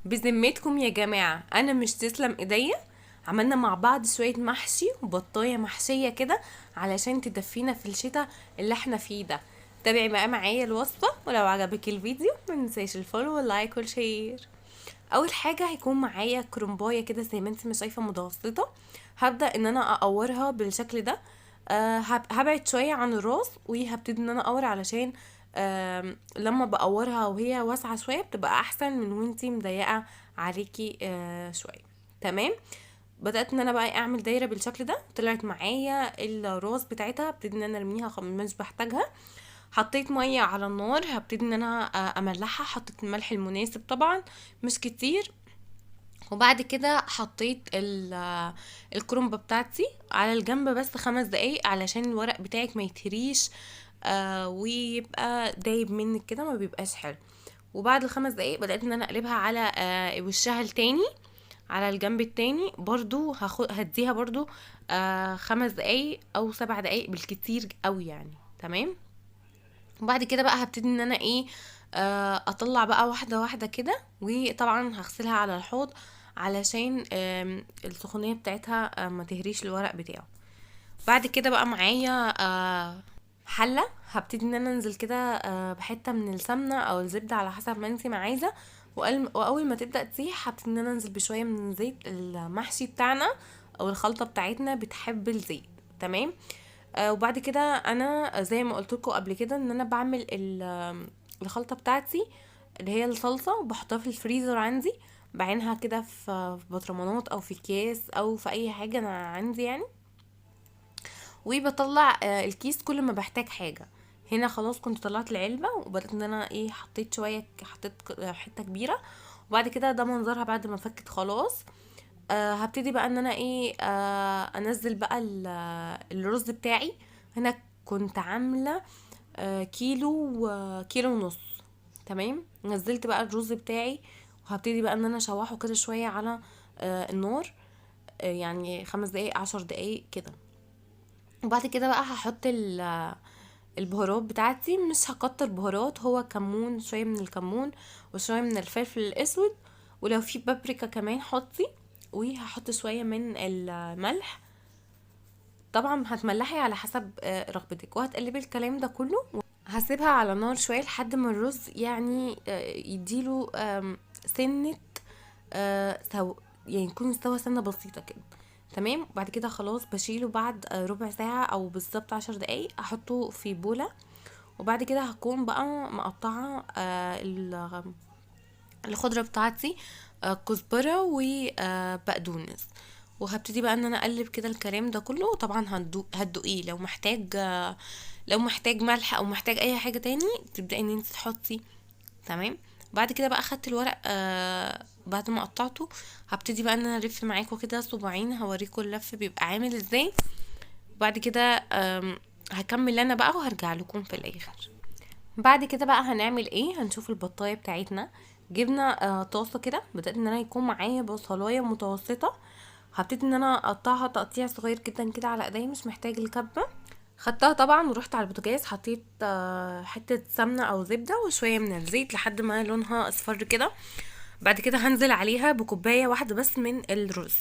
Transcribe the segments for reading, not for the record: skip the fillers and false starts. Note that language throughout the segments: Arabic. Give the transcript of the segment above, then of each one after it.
بذمتكم يا جماعة انا مش تسلم ايديا. عملنا مع بعض شوية محشي وبطاية محشية كده علشان تدفينا في الشتاء اللي احنا فيه ده. تابعي بقى معايا الوصفة، ولو عجبك الفيديو ما ننساش الفولو واللايك والشير. اول حاجة هيكون معايا كرومباية كده زي ما انت ما شايفة متوسطة. هبدأ ان انا اقورها بالشكل ده. هبعد شوية عن الراس وهبتدي ان انا اقور علشان لما بقورها وهي واسعة شوية بتبقى احسن من وانتي مضيقة عليكي شوية. تمام. بدأت ان انا بقى اعمل دايرة بالشكل ده، طلعت معايا الراس بتاعتها، ابتدي ان انا ارميها مش بحتاجها. حطيت مية على النار، هبتدي ان انا املحها، حطيت الملح المناسب طبعا، مش كتير. وبعد كده حطيت الكرنبة بتاعتي على الجنب بس 5 دقايق علشان الورق بتاعك ما يتهريش ويبقى دايب منك كده، ما بيبقاش حلو. وبعد ال5 دقايق بدأت ان انا اقلبها على وشها التاني، على الجنب التاني برضو هديها برضو 5 دقايق او 7 دقايق بالكتير قوي يعني. تمام. وبعد كده بقى هبتدي ان انا ايه اطلع بقى واحده واحده كده، وطبعا هغسلها على الحوض علشان السخونيه بتاعتها ما تهريش الورق بتاعه. بعد كده بقى معايا حله، هبتدي ان انا انزل كده بحته من السمنه او الزبده على حسب ما انتي ما عايزه. واول ما تبدا تسيح هبتدي ان انا انزل بشويه من زيت المحشي بتاعنا او الخلطه بتاعتنا بتحب الزيت. تمام. وبعد كده انا زي ما قلت لكم قبل كده ان انا بعمل الخلطه بتاعتي اللي هي الصلصه، وبحطها في الفريزر عندي، بعينها كده في بطرمانات او في اكياس او في اي حاجه انا عندي يعني. وبطلع الكيس كل ما بحتاج حاجه. هنا خلاص كنت طلعت العلبه وبدات ان انا ايه حطيت شويه، حطيت حته كبيره. وبعد كده ده منظرها بعد ما فكت خلاص. هبتدي بقى ان انا ايه انزل بقى الرز بتاعي. هنا كنت عامله كيلو كيلو ونص. تمام. نزلت بقى الرز بتاعي وهبتدي بقى ان انا اشوحه كده شويه على النار، يعني 5 دقايق 10 دقايق كده. وبعد كده بقى هحط البهارات بتاعتي، مش هكتر بهارات، هو كمون، شويه من الكمون وشويه من الفلفل الاسود، ولو في بابريكا كمان حطي. وهحط شويه من الملح. طبعا هتملحي على حسب رغبتك، وهتقلبي الكلام ده كله. هسيبها على نار شويه لحد ما الرز يعني يديله سنه يعني يكون استوى سنه بسيطه كده. تمام. بعد كده خلاص بشيله بعد ربع ساعه او بالظبط 10 دقايق، احطه في بوله. وبعد كده هكون بقى مقطعه الخضره بتاعتي، كزبره وبقدونس. وهبتدي بقى ان انا اقلب كده الكلام ده كله. طبعا هتدوقيه، لو محتاج ملح او محتاج اي حاجه تاني تبداي ان انت تحطي. تمام. بعد كده بقى اخدت الورق بعد ما قطعته، هبتدي بقى ان انا الف معاكم كده صباعين، هوريكم اللف بيبقى عامل ازاي. بعد كده هكمل انا بقى وهرجع لكم في الاخر. بعد كده بقى هنعمل ايه، هنشوف البطايه بتاعتنا. جبنا طاسه كده، بدات ان انا يكون معايا بصلايه متوسطه. هبتدي ان انا اقطعها تقطيع صغير جدا كده على ايدي، مش محتاج الكبه. خدتها طبعا ورحت على البوتاجاز، حطيت حته سمنه او زبده وشويه من الزيت لحد ما لونها اصفر كده. بعد كده هنزل عليها بكوبايه واحده بس من الرز.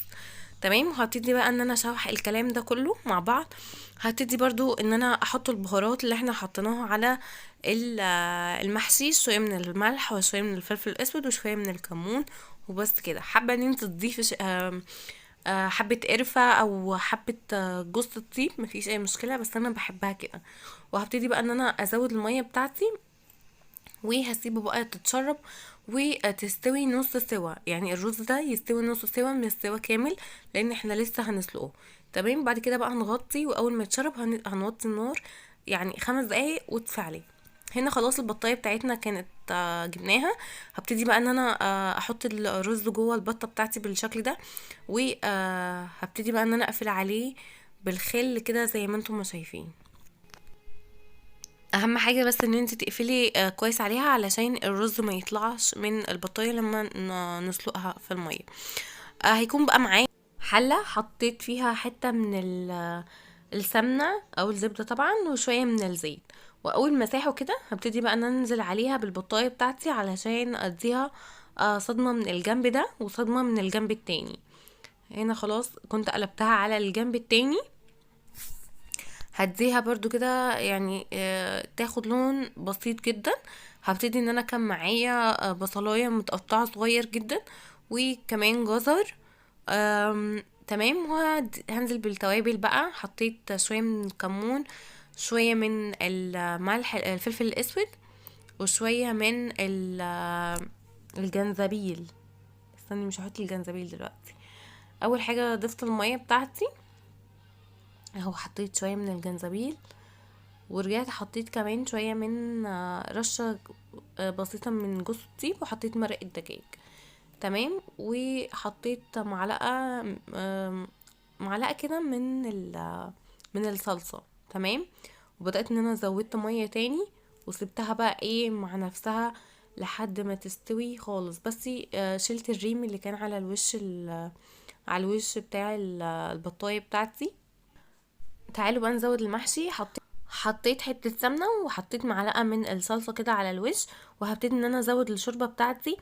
تمام. وهبتدي بقى ان انا اشوح الكلام ده كله مع بعض. هبتدي برضو ان انا احط البهارات اللي احنا حطيناها على المحشي، شويه من الملح وشويه من الفلفل الاسود وشويه من الكمون. وبس كده. حابه ان انت تضيفي حبة قرفة او حبة جوز الطيب، مفيش اي مشكلة، بس انا بحبها كده. وهبتدي بقى ان انا ازود المية بتاعتي وهسيبه بقى تتشرب وتستوي نص سوا، يعني الرز ده يستوي نص سوا مش سوا كامل، لان احنا لسه هنسلقه. تمام. بعد كده بقى هنغطي، واول ما يتشرب هنوطي النار يعني 5 دقايق وتطفي عليه. هنا خلاص البطايه بتاعتنا كانت جبناها. هبتدي بقى ان انا احط الرز جوه البطه بتاعتي بالشكل ده، وهبتدي بقى ان انا اقفل عليه بالخل كده زي ما انتم ما شايفين. اهم حاجه بس ان انت تقفلي كويس عليها علشان الرز ما يطلعش من البطايه لما نسلقها في الميه. هيكون بقى معايا حله حطيت فيها حته من السمنه او الزبده طبعا وشويه من الزيت. واول ما ساحوا كده هبتدي بقى ان أنا انزل عليها بالبطايه بتاعتي علشان اديها صدمة من الجنب ده وصدمة من الجنب التاني. هنا خلاص كنت قلبتها على الجنب التاني. هديها برضو كده يعني تاخد لون بسيط جدا. هبتدي ان انا كان معايا بصلايه متقطعه صغير جدا، وكمان جزر. تمام. وهنزل بالتوابل بقى. حطيت شويه من الكمون، شويه من الملح الفلفل الاسود، وشويه من الجنزبيل. استني مش هحط الجنزبيل دلوقتي. اول حاجه ضفت الميه بتاعتي اهو، حطيت شويه من الجنزبيل، ورجعت حطيت كمان شويه من رشه بسيطه من جوز الطيب، وحطيت مرقه دجاج. تمام. وحطيت معلقه كده من الصلصه. تمام. وبدات ان انا زودت ميه تاني، وسبتها بقى ايه مع نفسها لحد ما تستوي خالص. بس شلت الريم اللي كان على الوش على الوش بتاع البطايه بتاعتي. تعالوا بقى نزود المحشي. حطيت حته سمنه، وحطيت معلقه من الصلصه كده على الوش، وهبتدي ان انا ازود الشوربه بتاعتي.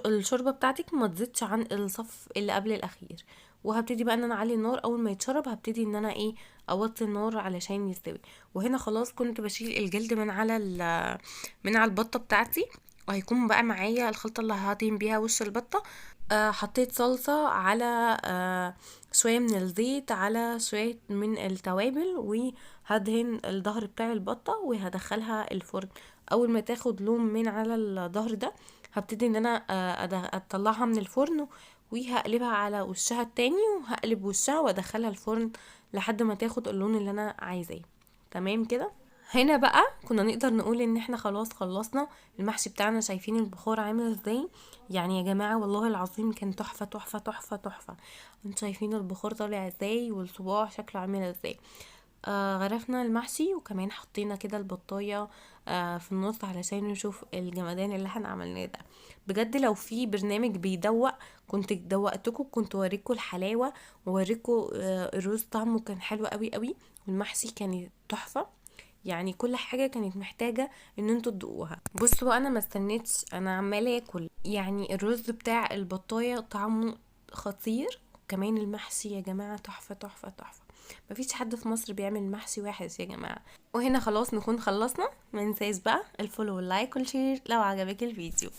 الشوربه بتاعتك ما تزيدش عن الصف اللي قبل الاخير. وهبتدي بقى ان انا اعلي النار. اول ما يتشرب هبتدي ان انا ايه اوطي النار علشان يستوي. وهنا خلاص كنت بشيل الجلد من على البطه بتاعتي. وهيكون بقى معايا الخلطه اللي هدهن بيها وش البطه. حطيت صلصة على شوية من الزيت على شوية من التوابل، وهدهن الظهر بتاع البطة وهدخلها الفرن. اول ما تاخد لون من على الظهر ده هبتدي ان انا اطلعها من الفرن، وهقلبها على وشها التاني، وهقلب وشها وادخلها الفرن لحد ما تاخد اللون اللي انا عايزاه. تمام كده. هنا بقى كنا نقدر نقول ان احنا خلاص خلصنا المحشي بتاعنا. شايفين البخار عامل ازاي؟ يعني يا جماعة والله العظيم كان تحفة تحفة تحفة تحفة. انتوا شايفين البخار طالع ازاي والصباع شكله عامل ازاي؟ غرفنا المحشي، وكمان حطينا كده البطاية في النص علشان نشوف الجمدان اللي احنا عملناه ده. بجد لو في برنامج بيدوق كنت دوقتكم، كنت وريكم الحلاوة، ووريكم الرز طعمه كان حلو قوي قوي، والمحشي كان تحفة. يعني كل حاجة كانت محتاجة ان انتوا تدوقوها. بصوا انا ما استنيتش، انا عمالة اكل. يعني الرز بتاع البطاية طعمه خطير، كمان المحشي يا جماعة تحفة تحفة تحفة. مفيش حد في مصر بيعمل محشي وحش يا جماعة. وهنا خلاص نكون خلصنا. منساش بقى الفولو واللايك والشير لو عجبك الفيديو.